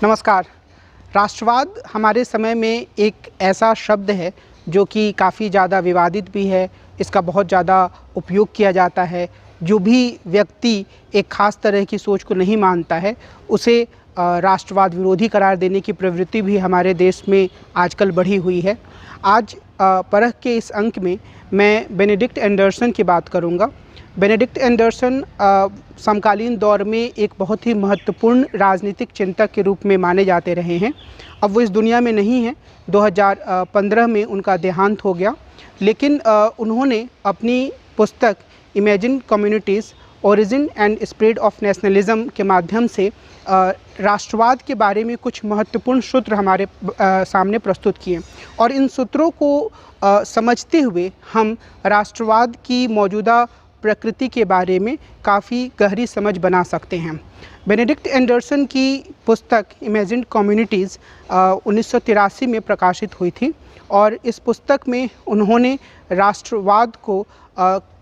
नमस्कार। राष्ट्रवाद हमारे समय में एक ऐसा शब्द है जो कि काफ़ी ज़्यादा विवादित भी है। इसका बहुत ज़्यादा उपयोग किया जाता है। जो भी व्यक्ति एक ख़ास तरह की सोच को नहीं मानता है उसे राष्ट्रवाद विरोधी करार देने की प्रवृत्ति भी हमारे देश में आजकल बढ़ी हुई है। आज परख के इस अंक में मैं बेनेडिक्ट एंडरसन की बात करूँगा। बेनेडिक्ट एंडरसन समकालीन दौर में एक बहुत ही महत्वपूर्ण राजनीतिक चिंतक के रूप में माने जाते रहे हैं। अब वो इस दुनिया में नहीं हैं। 2015 में उनका देहांत हो गया, लेकिन उन्होंने अपनी पुस्तक imagine communities origin and spread of nationalism के माध्यम से राष्ट्रवाद के बारे में कुछ महत्वपूर्ण सूत्र हमारे सामने प्रस्तुत किए और इन सूत्रों को समझते हुए हम राष्ट्रवाद की मौजूदा प्रकृति के बारे में काफ़ी गहरी समझ बना सकते हैं। बेनेडिक्ट एंडरसन की पुस्तक इमेजिन कम्युनिटीज़ 1983 में प्रकाशित हुई थी और इस पुस्तक में उन्होंने राष्ट्रवाद को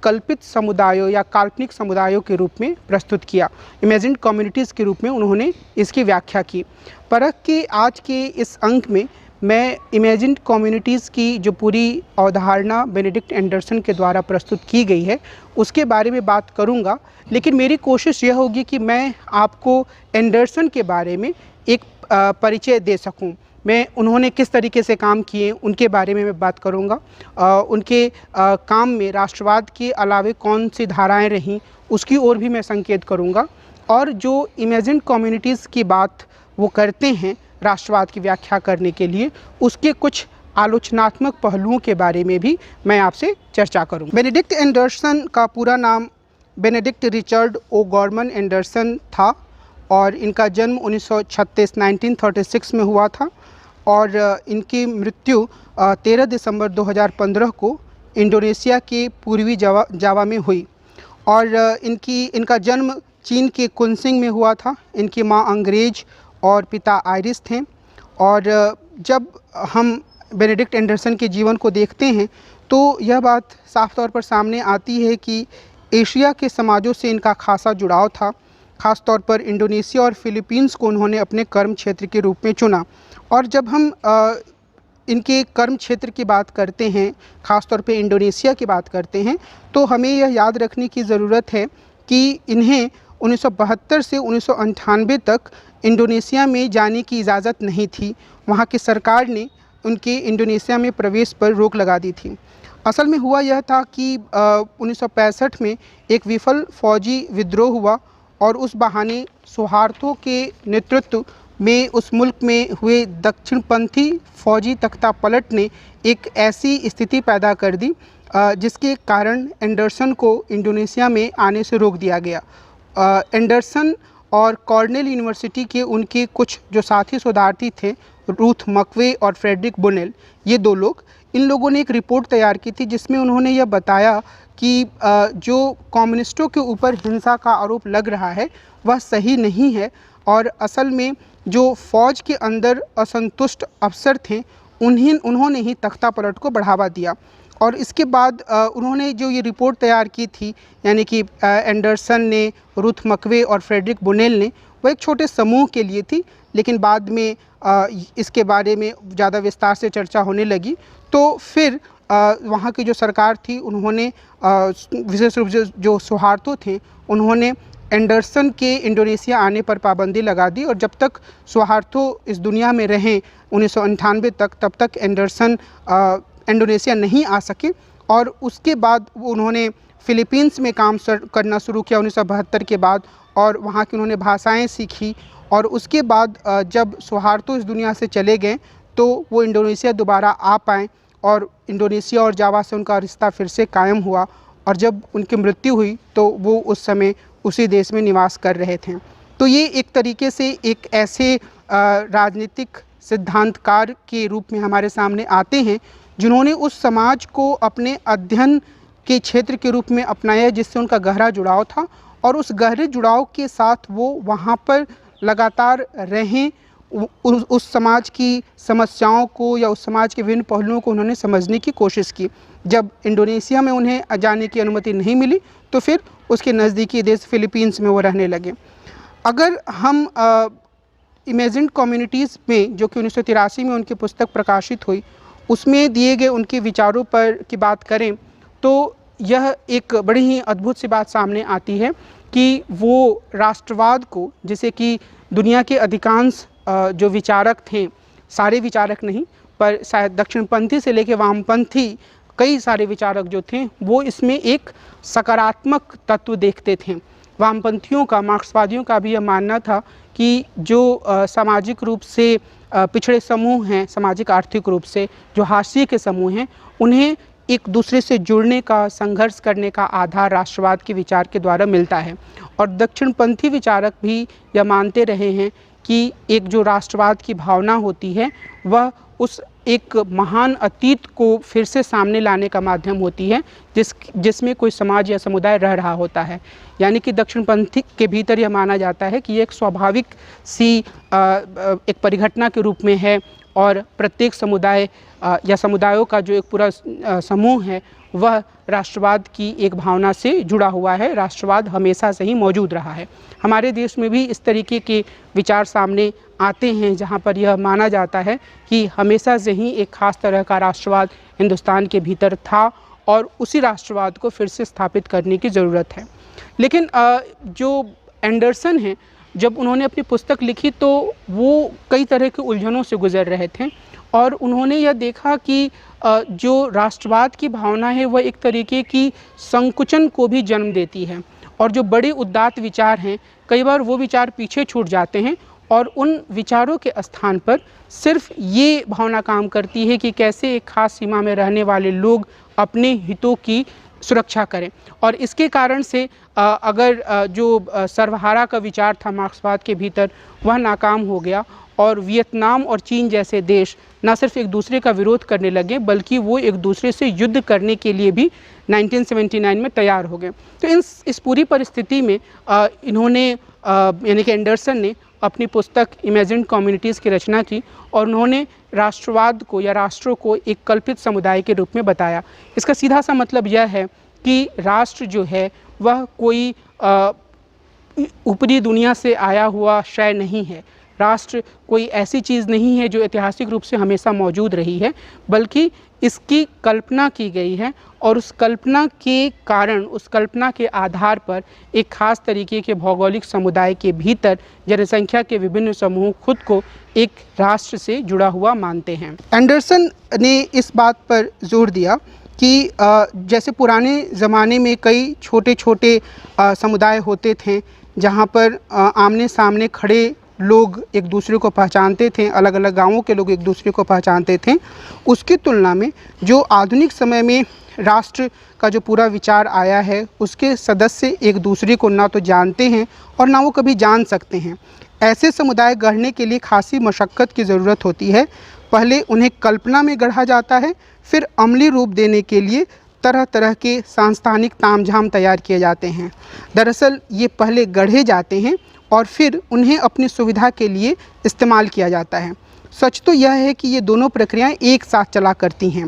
कल्पित समुदायों या काल्पनिक समुदायों के रूप में प्रस्तुत किया। इमेजिन कम्युनिटीज़ के रूप में उन्होंने इसकी व्याख्या की। परख के आज के इस अंक में मैं इमेजिन कम्युनिटीज़ की जो पूरी अवधारणा बेनेडिक्ट एंडरसन के द्वारा प्रस्तुत की गई है उसके बारे में बात करूंगा, लेकिन मेरी कोशिश यह होगी कि मैं आपको एंडरसन के बारे में एक परिचय दे सकूं। मैं उन्होंने किस तरीके से काम किए उनके बारे में मैं बात करूंगा। उनके काम में राष्ट्रवाद के अलावे कौन सी धाराएं रहीं उसकी ओर भी मैं संकेत करूंगा, और जो इमेजिन कम्युनिटीज़ की बात वो करते हैं राष्ट्रवाद की व्याख्या करने के लिए उसके कुछ आलोचनात्मक पहलुओं के बारे में भी मैं आपसे चर्चा करूं। बेनेडिक्ट एंडरसन का पूरा नाम बेनेडिक्ट रिचर्ड ओ गॉर्मन एंडरसन था और इनका जन्म 1936 में हुआ था और इनकी मृत्यु 13 दिसंबर 2015 को इंडोनेशिया के पूर्वी जावा में हुई और इनका जन्म चीन के कुनसिंग में हुआ था। इनकी माँ अंग्रेज और पिता आयरिश थे। और जब हम बेनेडिक्ट एंडरसन के जीवन को देखते हैं तो यह बात साफ तौर पर सामने आती है कि एशिया के समाजों से इनका खासा जुड़ाव था। ख़ास तौर पर इंडोनेशिया और फिलीपींस को उन्होंने अपने कर्म क्षेत्र के रूप में चुना। और जब हम इनके कर्म क्षेत्र की बात करते हैं, ख़ास तौर पे इंडोनेशिया की बात करते हैं, तो हमें यह याद रखने की ज़रूरत है कि इन्हें 1972 से 1998 तक इंडोनेशिया में जाने की इजाज़त नहीं थी। वहाँ की सरकार ने उनके इंडोनेशिया में प्रवेश पर रोक लगा दी थी। असल में हुआ यह था कि 1965 में एक विफल फौजी विद्रोह हुआ और उस बहाने सुहार्तो के नेतृत्व में उस मुल्क में हुए दक्षिणपंथी फौजी तख्ता पलट ने एक ऐसी स्थिति पैदा कर दी जिसके कारण एंडरसन को इंडोनेशिया में आने से रोक दिया गया। एंडरसन और कॉर्नेल यूनिवर्सिटी के उनके कुछ जो साथी शोधार्थी थे, रूथ मकवे और फ्रेडरिक बुनेल, ये दो लोग, इन लोगों ने एक रिपोर्ट तैयार की थी जिसमें उन्होंने यह बताया कि जो कम्युनिस्टों के ऊपर हिंसा का आरोप लग रहा है वह सही नहीं है और असल में जो फ़ौज के अंदर असंतुष्ट अफसर थे उन्होंने ही तख्ता पलट को बढ़ावा दिया। और इसके बाद उन्होंने जो ये रिपोर्ट तैयार की थी, यानी कि एंडरसन ने, रूथ मकवे और फ्रेडरिक बुनेल ने, वह एक छोटे समूह के लिए थी, लेकिन बाद में इसके बारे में ज़्यादा विस्तार से चर्चा होने लगी। तो फिर वहाँ की जो सरकार थी उन्होंने विशेष रूप से जो सुहार्तो थे उन्होंने एंडरसन के इंडोनेशिया आने पर पाबंदी लगा दी और जब तक सुहार्तो इस दुनिया में रहें 1998 तक, तब तक एंडरसन इंडोनेशिया नहीं आ सके। और उसके बाद उन्होंने फिलीपींस में काम करना शुरू किया 1972 के बाद और वहाँ की उन्होंने भाषाएं सीखी और उसके बाद जब सुहार्तो इस दुनिया से चले गए तो वो इंडोनेशिया दोबारा आ पाए और इंडोनेशिया और जावा से उनका रिश्ता फिर से कायम हुआ और जब उनकी मृत्यु हुई तो वो उस समय उसी देश में निवास कर रहे थे। तो ये एक तरीके से एक ऐसे राजनीतिक सिद्धांतकार के रूप में हमारे सामने आते हैं जिन्होंने उस समाज को अपने अध्ययन के क्षेत्र के रूप में अपनाया जिससे उनका गहरा जुड़ाव था और उस गहरे जुड़ाव के साथ वो वहाँ पर लगातार रहें। उस समाज की समस्याओं को या उस समाज के विभिन्न पहलुओं को उन्होंने समझने की कोशिश की। जब इंडोनेशिया में उन्हें जाने की अनुमति नहीं मिली तो फिर उसके नज़दीकी देश फिलीपींस में वो रहने लगे। अगर हम इमेजिन्ड कम्युनिटीज़ में, जो कि 1983 में उनकी पुस्तक प्रकाशित हुई, उसमें दिए गए उनके विचारों पर की बात करें तो यह एक बड़ी ही अद्भुत सी बात सामने आती है कि वो राष्ट्रवाद को, जिसे कि दुनिया के अधिकांश जो विचारक थे, सारे विचारक नहीं पर शायद दक्षिणपंथी से लेकर वामपंथी कई सारे विचारक जो थे, वो इसमें एक सकारात्मक तत्व देखते थे। वामपंथियों का, मार्क्सवादियों का भी यह मानना था कि जो सामाजिक रूप से पिछड़े समूह हैं, सामाजिक आर्थिक रूप से जो हाशिए के समूह हैं, उन्हें एक दूसरे से जुड़ने का, संघर्ष करने का आधार राष्ट्रवाद के विचार के द्वारा मिलता है। और दक्षिणपंथी विचारक भी यह मानते रहे हैं कि एक जो राष्ट्रवाद की भावना होती है, वह उस एक महान अतीत को फिर से सामने लाने का माध्यम होती है, जिसमें कोई समाज या समुदाय रह रहा होता है। यानी कि दक्षिणपंथी के भीतर यह माना जाता है कि ये एक स्वाभाविक सी एक परिघटना के रूप में है और प्रत्येक समुदाय या समुदायों का जो एक पूरा समूह है, वह राष्ट्रवाद की एक भावना से जुड़ा हुआ है। राष्ट्रवाद हमेशा से ही मौजूद रहा है। हमारे देश में भी इस तरीके के विचार सामने आते हैं, जहाँ पर यह माना जाता है कि हमेशा से ही एक ख़ास तरह का राष्ट्रवाद हिंदुस्तान के भीतर था और उसी राष्ट्रवाद को फिर से स्थापित करने की ज़रूरत है। लेकिन जो एंडरसन हैं, जब उन्होंने अपनी पुस्तक लिखी तो वो कई तरह के उलझनों से गुजर रहे थे और उन्होंने यह देखा कि जो राष्ट्रवाद की भावना है, वह एक तरीके की संकुचन को भी जन्म देती है और जो बड़े उदात्त विचार हैं, कई बार वो विचार पीछे छूट जाते हैं और उन विचारों के स्थान पर सिर्फ ये भावना काम करती है कि कैसे एक खास सीमा में रहने वाले लोग अपने हितों की सुरक्षा करें। और इसके कारण से अगर जो सर्वहारा का विचार था मार्क्सवाद के भीतर, वह नाकाम हो गया और वियतनाम और चीन जैसे देश न सिर्फ एक दूसरे का विरोध करने लगे, बल्कि वो एक दूसरे से युद्ध करने के लिए भी 1979 में तैयार हो गए। तो इस पूरी परिस्थिति में इन्होंने यानी कि एंडरसन ने अपनी पुस्तक इमेजिन्ड कम्युनिटीज़ की रचना की और उन्होंने राष्ट्रवाद को या राष्ट्रों को एक कल्पित समुदाय के रूप में बताया। इसका सीधा सा मतलब यह है कि राष्ट्र जो है वह कोई ऊपरी दुनिया से आया हुआ शय नहीं है। राष्ट्र कोई ऐसी चीज़ नहीं है जो ऐतिहासिक रूप से हमेशा मौजूद रही है, बल्कि इसकी कल्पना की गई है और उस कल्पना के कारण, उस कल्पना के आधार पर एक ख़ास तरीके के भौगोलिक समुदाय के भीतर जनसंख्या के विभिन्न समूह खुद को एक राष्ट्र से जुड़ा हुआ मानते हैं। एंडरसन ने इस बात पर जोर दिया कि जैसे पुराने ज़माने में कई छोटे छोटे समुदाय होते थे, जहाँ पर आमने सामने खड़े लोग एक दूसरे को पहचानते थे, अलग अलग गांवों के लोग एक दूसरे को पहचानते थे। उसकी तुलना में जो आधुनिक समय में राष्ट्र का जो पूरा विचार आया है, उसके सदस्य एक दूसरे को ना तो जानते हैं और ना वो कभी जान सकते हैं। ऐसे समुदाय गढ़ने के लिए खासी मशक्क़त की ज़रूरत होती है। पहले उन्हें कल्पना में गढ़ा जाता है, फिर अमली रूप देने के लिए तरह तरह के सांस्थानिक तामझाम तैयार किए जाते हैं। दरअसल ये पहले गढ़े जाते हैं और फिर उन्हें अपनी सुविधा के लिए इस्तेमाल किया जाता है। सच तो यह है कि ये दोनों प्रक्रियाएं एक साथ चला करती हैं।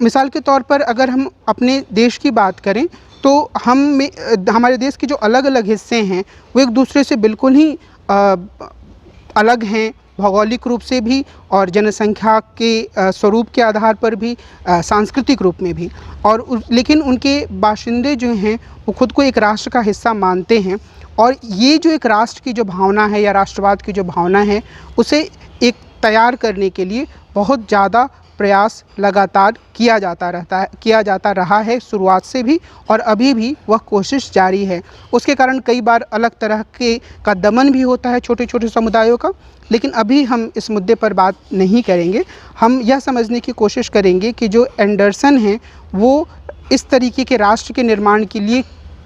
मिसाल के तौर पर अगर हम अपने देश की बात करें तो हमारे देश के जो अलग अलग हिस्से हैं, वो एक दूसरे से बिल्कुल ही अलग हैं, भौगोलिक रूप से भी और जनसंख्या के स्वरूप के आधार पर भी, सांस्कृतिक रूप में भी। लेकिन उनके बाशिंदे जो हैं वो खुद को एक राष्ट्र का हिस्सा मानते हैं और ये जो एक राष्ट्र की जो भावना है या राष्ट्रवाद की जो भावना है, उसे एक तैयार करने के लिए बहुत ज़्यादा प्रयास लगातार किया जाता रहा है, शुरुआत से भी और अभी भी वह कोशिश जारी है। उसके कारण कई बार अलग तरह का दमन भी होता है छोटे छोटे समुदायों का, लेकिन अभी हम इस मुद्दे पर बात नहीं करेंगे। हम यह समझने की कोशिश करेंगे कि जो एंडरसन हैं वो इस तरीके के राष्ट्र के निर्माण के लिए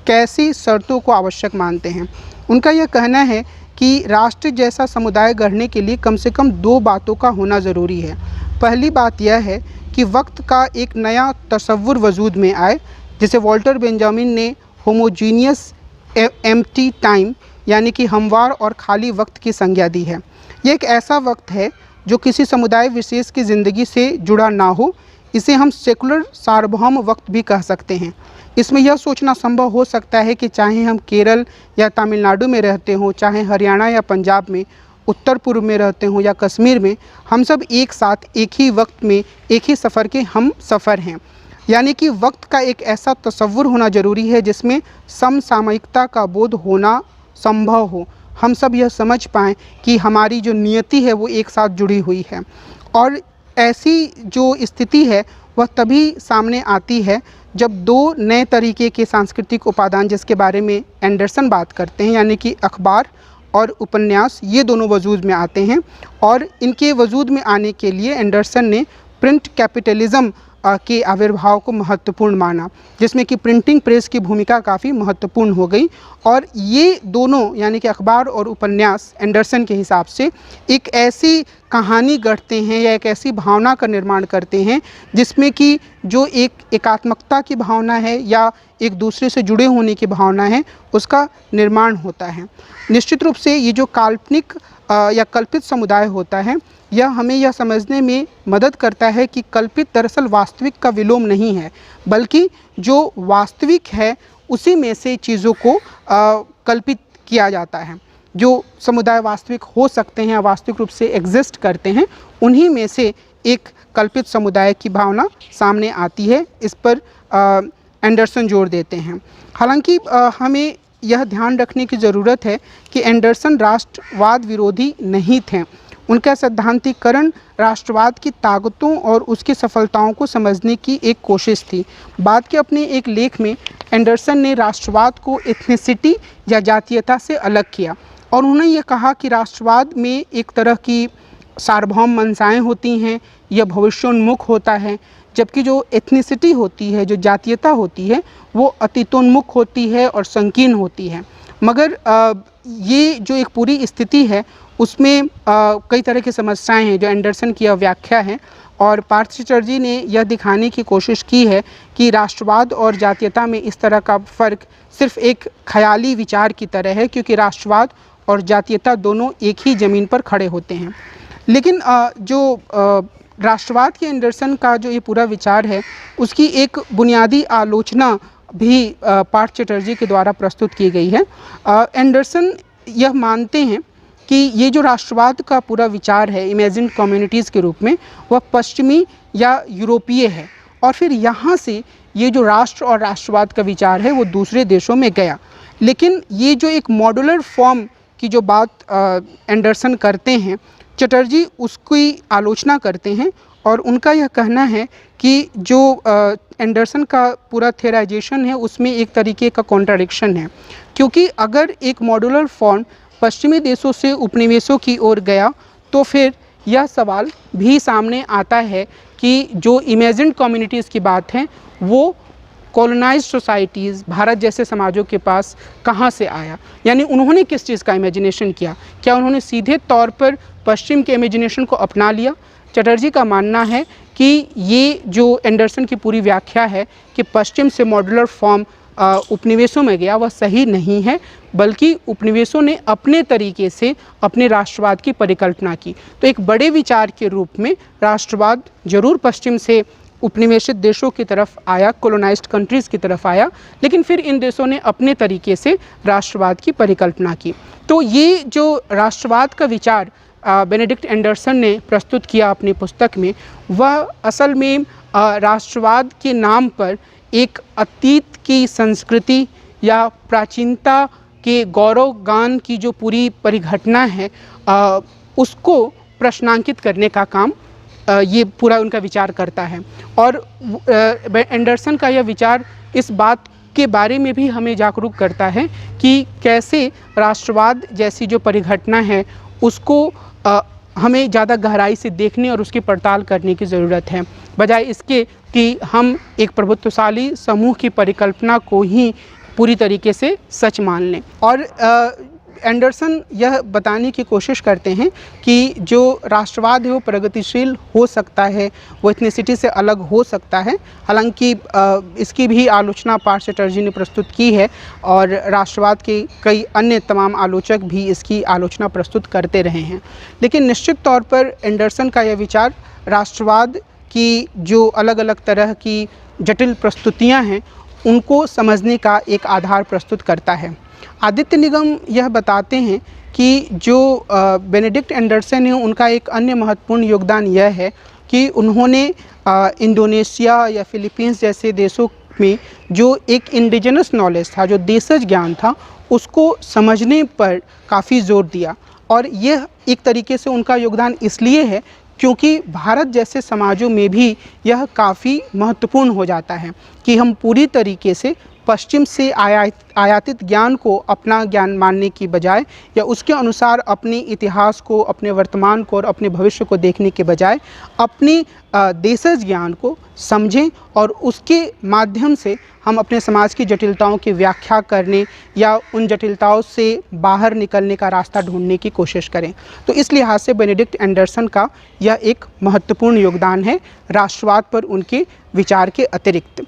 कैसी शर्तों को आवश्यक मानते हैं। उनका यह कहना है कि राष्ट्र जैसा समुदाय गढ़ने के लिए कम से कम दो बातों का होना ज़रूरी है। पहली बात यह है कि वक्त का एक नया तसव्वुर वजूद में आए, जिसे वॉल्टर बेंजामिन ने होमोजीनियस एम्प्टी टाइम यानी कि हमवार और खाली वक्त की संज्ञा दी है। यह एक ऐसा वक्त है जो किसी समुदाय विशेष की ज़िंदगी से जुड़ा ना हो। इसे हम सेकुलर सार्वभौम वक्त भी कह सकते हैं। इसमें यह सोचना संभव हो सकता है कि चाहे हम केरल या तमिलनाडु में रहते हों, चाहे हरियाणा या पंजाब में, उत्तर पूर्व में रहते हों या कश्मीर में, हम सब एक साथ एक ही वक्त में एक ही सफ़र के हम सफ़र हैं। यानी कि वक्त का एक ऐसा तसव्वुर होना ज़रूरी है जिसमें समसामयिकता का बोध होना संभव हो। हम सब यह समझ पाएँ कि हमारी जो नियति है वो एक साथ जुड़ी हुई है। और ऐसी जो स्थिति है वह तभी सामने आती है जब दो नए तरीके के सांस्कृतिक उपादान, जिसके बारे में एंडरसन बात करते हैं, यानी कि अखबार और उपन्यास, ये दोनों वजूद में आते हैं। और इनके वजूद में आने के लिए एंडरसन ने प्रिंट कैपिटलिज़म के आविर्भाव को महत्वपूर्ण माना, जिसमें कि प्रिंटिंग प्रेस की भूमिका काफ़ी महत्वपूर्ण हो गई। और ये दोनों यानी कि अखबार और उपन्यास एंडरसन के हिसाब से एक ऐसी कहानी गढ़ते हैं या एक ऐसी भावना का निर्माण करते हैं जिसमें कि जो एक एकात्मकता की भावना है या एक दूसरे से जुड़े होने की भावना है, उसका निर्माण होता है। निश्चित रूप से ये जो काल्पनिक या कल्पित समुदाय होता है, यह हमें यह समझने में मदद करता है कि कल्पित दरअसल वास्तविक का विलोम नहीं है, बल्कि जो वास्तविक है उसी में से चीज़ों को कल्पित किया जाता है। जो समुदाय वास्तविक हो सकते हैं या वास्तविक रूप से एग्जिस्ट करते हैं, उन्हीं में से एक कल्पित समुदाय की भावना सामने आती है। इस पर एंडरसन जोर देते हैं। हालांकि हमें यह ध्यान रखने की ज़रूरत है कि एंडरसन राष्ट्रवाद विरोधी नहीं थे। उनका सैद्धांतिकरण राष्ट्रवाद की ताकतों और उसकी सफलताओं को समझने की एक कोशिश थी। बाद के अपने एक लेख में एंडरसन ने राष्ट्रवाद को एथनिसिटी या जातीयता से अलग किया और उन्होंने ये कहा कि राष्ट्रवाद में एक तरह की सार्वभौम मंशाएँ होती हैं, यह भविष्योन्मुख होता है, जबकि जो एथनिसिटी होती है, जो जातीयता होती है, वो अतीतोन्मुख होती है और संकीर्ण होती है। मगर ये जो एक पूरी स्थिति है उसमें कई तरह की समस्याएं हैं, जो एंडरसन की व्याख्या है। और पार्थ चटर्जी ने यह दिखाने की कोशिश की है कि राष्ट्रवाद और जातीयता में इस तरह का फ़र्क सिर्फ एक ख्याली विचार की तरह है, क्योंकि राष्ट्रवाद और जातीयता दोनों एक ही ज़मीन पर खड़े होते हैं। लेकिन जो राष्ट्रवाद के एंडरसन का जो ये पूरा विचार है, उसकी एक बुनियादी आलोचना भी पार्थ चटर्जी के द्वारा प्रस्तुत की गई है। एंडरसन यह मानते हैं कि ये जो राष्ट्रवाद का पूरा विचार है इमेजिन्ड कम्युनिटीज़ के रूप में, वह पश्चिमी या यूरोपीय है, और फिर यहाँ से ये जो राष्ट्र और राष्ट्रवाद का विचार है वो दूसरे देशों में गया। लेकिन ये जो एक मॉड्यूलर फॉर्म की जो बात एंडरसन करते हैं, चटर्जी उसकी आलोचना करते हैं। और उनका यह कहना है कि जो एंडरसन का पूरा थेराइजेशन है उसमें एक तरीके का कॉन्ट्राडिक्शन है, क्योंकि अगर एक मॉड्यूलर फॉर्म पश्चिमी देशों से उपनिवेशों की ओर गया तो फिर यह सवाल भी सामने आता है कि जो इमेजिन्ड कम्युनिटीज़ की बात है वो कॉलोनाइज्ड सोसाइटीज़, भारत जैसे समाजों के पास कहाँ से आया, यानी उन्होंने किस चीज़ का इमेजिनेशन किया, क्या उन्होंने सीधे तौर पर पश्चिम के इमेजिनेशन को अपना लिया। चटर्जी का मानना है कि ये जो एंडरसन की पूरी व्याख्या है कि पश्चिम से मॉड्यूलर फॉर्म उपनिवेशों में गया, वह सही नहीं है, बल्कि उपनिवेशों ने अपने तरीके से अपने राष्ट्रवाद की परिकल्पना की। तो एक बड़े विचार के रूप में राष्ट्रवाद जरूर पश्चिम से उपनिवेशित देशों की तरफ आया, कॉलोनाइज्ड कंट्रीज़ की तरफ आया, लेकिन फिर इन देशों ने अपने तरीके से राष्ट्रवाद की परिकल्पना की। तो ये जो राष्ट्रवाद का विचार बेनेडिक्ट एंडरसन ने प्रस्तुत किया अपनी पुस्तक में, वह असल में राष्ट्रवाद के नाम पर एक अतीत की संस्कृति या प्राचीनता के गौरव गान की जो पूरी परिघटना है उसको प्रश्नांकित करने का काम ये पूरा उनका विचार करता है। और एंडरसन का यह विचार इस बात के बारे में भी हमें जागरूक करता है कि कैसे राष्ट्रवाद जैसी जो परिघटना है उसको हमें ज़्यादा गहराई से देखने और उसकी पड़ताल करने की ज़रूरत है, बजाय इसके कि हम एक प्रभुत्वशाली समूह की परिकल्पना को ही पूरी तरीके से सच मान लें। और एंडरसन यह बताने की कोशिश करते हैं कि जो राष्ट्रवाद है वो प्रगतिशील हो सकता है, वो एथनिसिटी से अलग हो सकता है। हालांकि इसकी भी आलोचना पार्थ चटर्जी ने प्रस्तुत की है और राष्ट्रवाद के कई अन्य तमाम आलोचक भी इसकी आलोचना प्रस्तुत करते रहे हैं। लेकिन निश्चित तौर पर एंडरसन का यह विचार राष्ट्रवाद की जो अलग अलग तरह की जटिल प्रस्तुतियाँ हैं उनको समझने का एक आधार प्रस्तुत करता है। आदित्य निगम यह बताते हैं कि जो बेनेडिक्ट एंडरसन है, उनका एक अन्य महत्वपूर्ण योगदान यह है कि उन्होंने इंडोनेशिया या फिलीपींस जैसे देशों में जो एक इंडिजिनस नॉलेज था, जो देशज ज्ञान था, उसको समझने पर काफ़ी जोर दिया। और यह एक तरीके से उनका योगदान इसलिए है क्योंकि भारत जैसे समाजों में भी यह काफ़ी महत्वपूर्ण हो जाता है कि हम पूरी तरीके से पश्चिम से आयातित ज्ञान को अपना ज्ञान मानने की बजाय या उसके अनुसार अपने इतिहास को, अपने वर्तमान को और अपने भविष्य को देखने के बजाय अपने देशज ज्ञान को समझें और उसके माध्यम से हम अपने समाज की जटिलताओं की व्याख्या करने या उन जटिलताओं से बाहर निकलने का रास्ता ढूंढने की कोशिश करें। तो इस लिहाज से बेनेडिक्ट एंडरसन का यह एक महत्वपूर्ण योगदान है राष्ट्रवाद पर उनके विचार के अतिरिक्त।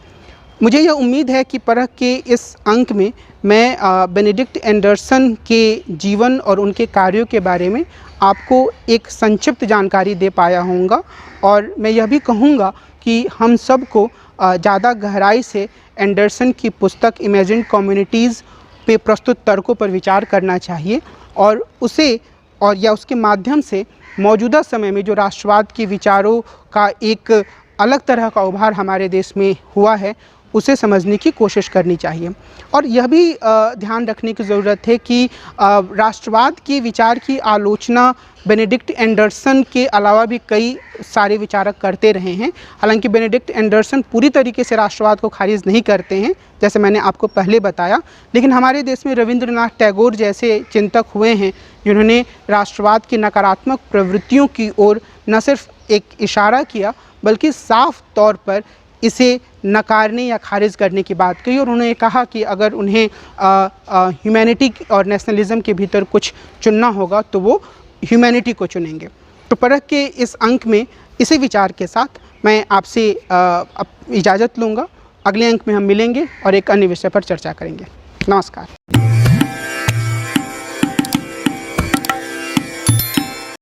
मुझे यह उम्मीद है कि परख के इस अंक में मैं बेनेडिक्ट एंडरसन के जीवन और उनके कार्यों के बारे में आपको एक संक्षिप्त जानकारी दे पाया होऊंगा, और मैं यह भी कहूँगा कि हम सब को ज़्यादा गहराई से एंडरसन की पुस्तक इमेजिन कम्युनिटीज़ पे प्रस्तुत तर्कों पर विचार करना चाहिए और उसके माध्यम से मौजूदा समय में जो राष्ट्रवाद के विचारों का एक अलग तरह का उभार हमारे देश में हुआ है उसे समझने की कोशिश करनी चाहिए। और यह भी ध्यान रखने की ज़रूरत है कि राष्ट्रवाद के विचार की आलोचना बेनेडिक्ट एंडरसन के अलावा भी कई सारे विचारक करते रहे हैं। हालांकि बेनेडिक्ट एंडरसन पूरी तरीके से राष्ट्रवाद को खारिज नहीं करते हैं, जैसे मैंने आपको पहले बताया, लेकिन हमारे देश में रविंद्रनाथ टैगोर जैसे चिंतक हुए हैं जिन्होंने राष्ट्रवाद की नकारात्मक प्रवृत्तियों की ओर न सिर्फ एक इशारा किया बल्कि साफ तौर पर इसे नकारने या खारिज करने की बात कही, और उन्होंने कहा कि अगर उन्हें ह्यूमैनिटी और नेशनलिज्म के भीतर कुछ चुनना होगा तो वो ह्यूमैनिटी को चुनेंगे। तो परख के इस अंक में इसी विचार के साथ मैं आपसे इजाज़त लूँगा। अगले अंक में हम मिलेंगे और एक अन्य विषय पर चर्चा करेंगे। नमस्कार।